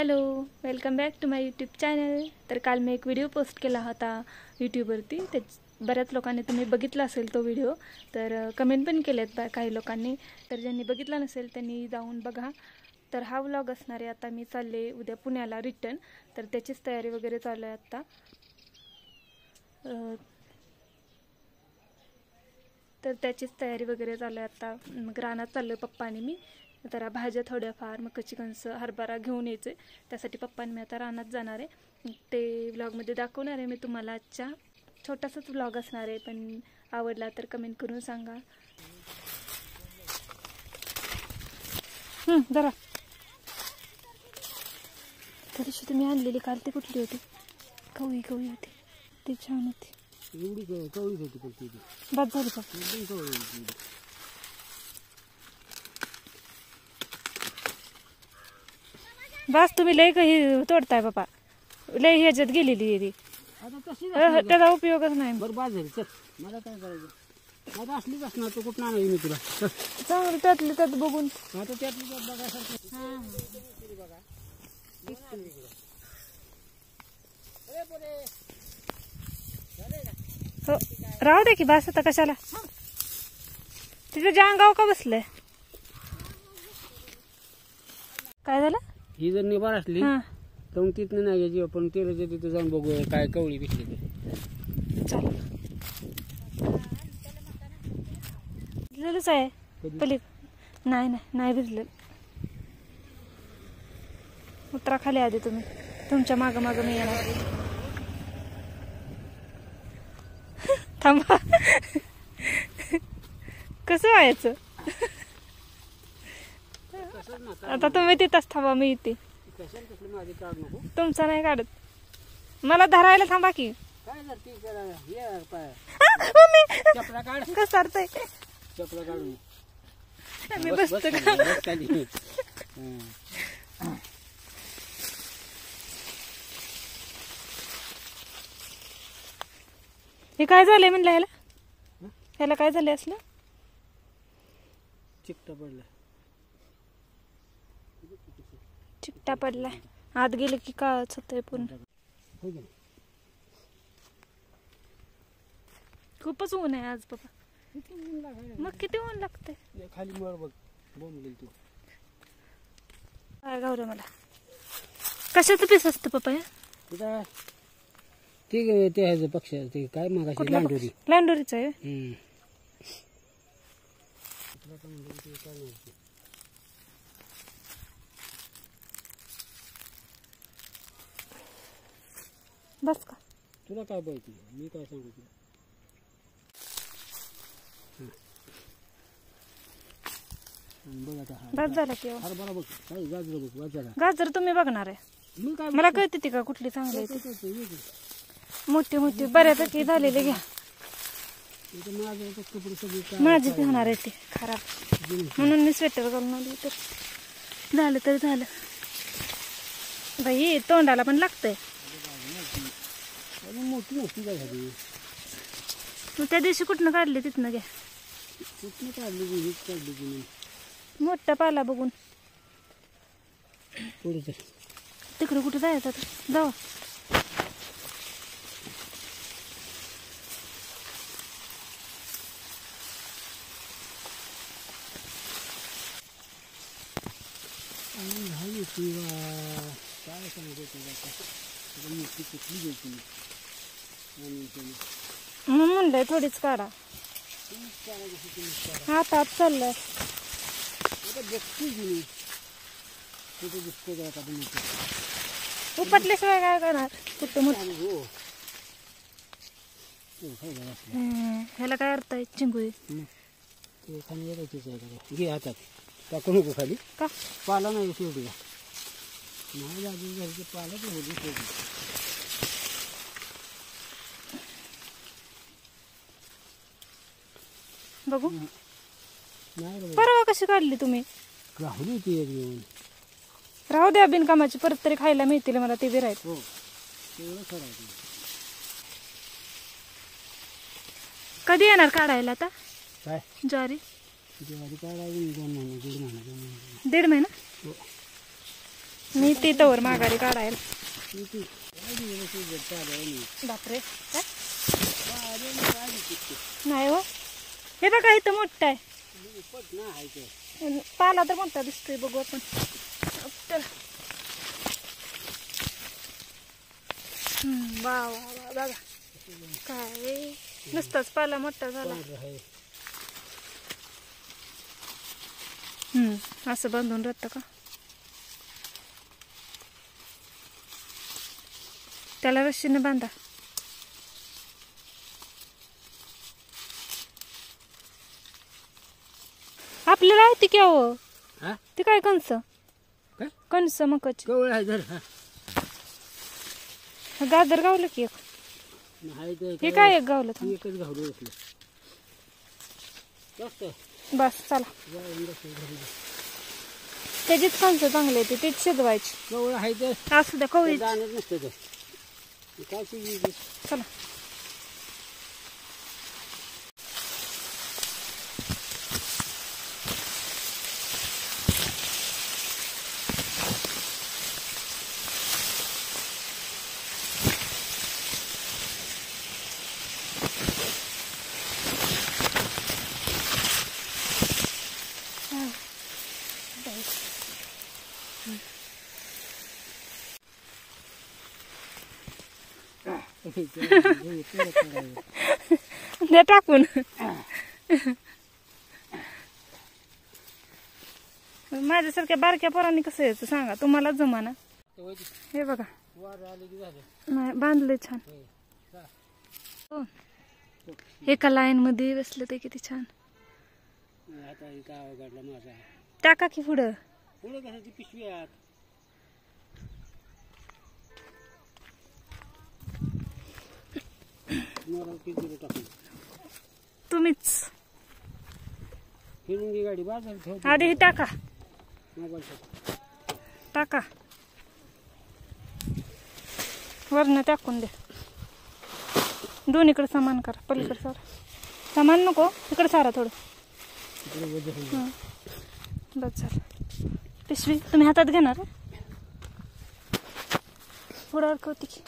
Hello, welcome back to my YouTube channel. तर काल मी एक व्हिडिओ पोस्ट केला होता यूट्यूबवरती. ते बऱ्याच लोकांनी तुम्ही बघितला असेल तो व्हिडिओ. तर कमेंट पण केलेत काही लोकांनी. तर ज्यांनी बघितला नसेल त्यांनी जाऊन बघा. तर हा व्लॉग असणार आहे. आता मी चालले उद्या पुण्याला रिटर्न. तर त्याचीच तयारी वगैरे चालू आहे आत्ता. तर त्याचीच तयारी वगैरे चालू आहे आत्ता. मग रानात चाललो पप्पा आणि मी. तर भाज्या थोड्याफार, मग कच्ची कणसं, हरभरा घेऊन यायचे. त्यासाठी पप्पा आणि मी आता रानात जाणार आहे. ते व्लॉगमध्ये दाखवणार आहे मी तुम्हाला. आजच्या छोटासाच व्लॉग असणार आहे, पण आवडला तर कमेंट करून सांगा. जरा त्या दिवशी तुम्ही आणलेली काल ती कुठली होती? कवळी होती, ती छान होती. बाद झाली पप्पा. बस तुम्ही लय काही तोडताय बाबा. लय ह्याच्यात गेलेली आहे ती. त्याचा उपयोगच नाही. मला काय करायचं? आता असलीच असणार. तू कुठं आणली मी तुला चांगलं त्यातली त्यात बघून. आता त्यातली त्यात बघायसारखं. हो, राहू दे की बस आता. कशाला तिथे जांगाव का बसलंय? काय झालं? ही जर निभार असली तर मग तिथनं नाही घ्यायची. आपण तेलाच्या तिथे जाऊन बघूया काय कवळी दिसली तर. चल, भिजलेलंच आहे पली. नाही भिजलेलं. उतरा खाली आधी तुम्ही. तुमच्या माग मी येणार. थांबा. कसं व्हायचं? आता तुम्ही तिथंच थांबा, मी येते. तुमचा नाही काढत. मला धरायला थांबा की. घसरतंय. चपला काढून मी बसतो का? हे काय झालंय म्हणलं? ह्याला काय झालंय? असलं चिकटा पडलाय. आत गेले की काळच होतंय पूर्ण. खूपच ऊन आहे आज बाबा. मग किती ऊन लागतंय खाली. वर बघ, बोंबलेल तू. काय गावलं मला? कशाचं पीस असतं पप्पा? ते आहे पक्ष. ते काय मगाशी लांडोरी. लांडोरीच आहे. बस का? तुला काय पाहिजे? मी काय सांगू तुला? बघ आता. बस झालं की. हरभरा बघ. काय गाजर बघ. वाजरा गाजर तुम्ही बघणार आहे? मी काय मला कळते ती का कुठली चांगली आहे? मोठी बऱ्यापैकी झालेली घ्या. माझीच होणार आहे ती खराब, म्हणून मी स्वेटर घालून आली. तर झालं बाई. तोंडाला पण लागतंय. मोठी काय झाली? तू त्या दिवशी कुठनं काढली? तिथनं घ्या. कुठनं काढली? हीच काढली तुम्ही. मोठा पाला बघून. तिकडे कुठे जायचं? जाऊ. काय सांगतो कुठली घ्यायची? म्हणलंय थोडीच काढा. हातात चाललंय. उपटल्याशिवाय काय करणार? कुठं ह्याला काय अर्थ आहे? चिंगुळी घे हातात. टाकू नको खाली. का? पाला नाही शेवटी. नाही आधी घरचे पाला तर होती शेवटी. बघू. नाही परवा कशी काढली तुम्ही? राहुली ती एक येऊन. राहू द्या, बिनकामाची. परत तरी खायला मिळतील मला ते बिरायत. हो, तेवढं करायचं. कधी येणार काढायला आता? काय ज्वारी? ज्वारी काढायची 2 महिने, 1.5 महिना. 1.5 महिना? हो. मी ती तवर माघारी काढायला. बापरे नाही हो. हे बघा इथं मोठं आहे. पाला तर मोठा दिसतोय. बघू आपण. वाव बघा काय नुसताच पाला मोठा झाला. असं बांधून राहतं का? त्याला रस्सीने बांधा. आपल्याला आहे ती क्या हो? ती काय कणस? कणस मकाची. गाजर गावलं की एक. हे काय एक गावलं? बस चला. त्याचीच कणस चांगले होते तेच शिजवायची. असू द्या कवळी. चला द्या टाकून. माझ्यासारख्या बारक्या पोरांनी कसं यायचं सांगा. तुम्हाला जमाना. हे बघा नाही बांधले छान. एका लाईन मध्ये बसलं ते किती छान. टाका की पुढं. तुम्हीच आधी हे टाका. टाका वरनं टाकून द्या. दोन्हीकडे समान करा. पलीकडे सारा समान नको. इकडे सारा थोडं. बस झालं. पिशवी तुम्ही हातात घेणार. पुढं अडकवते की.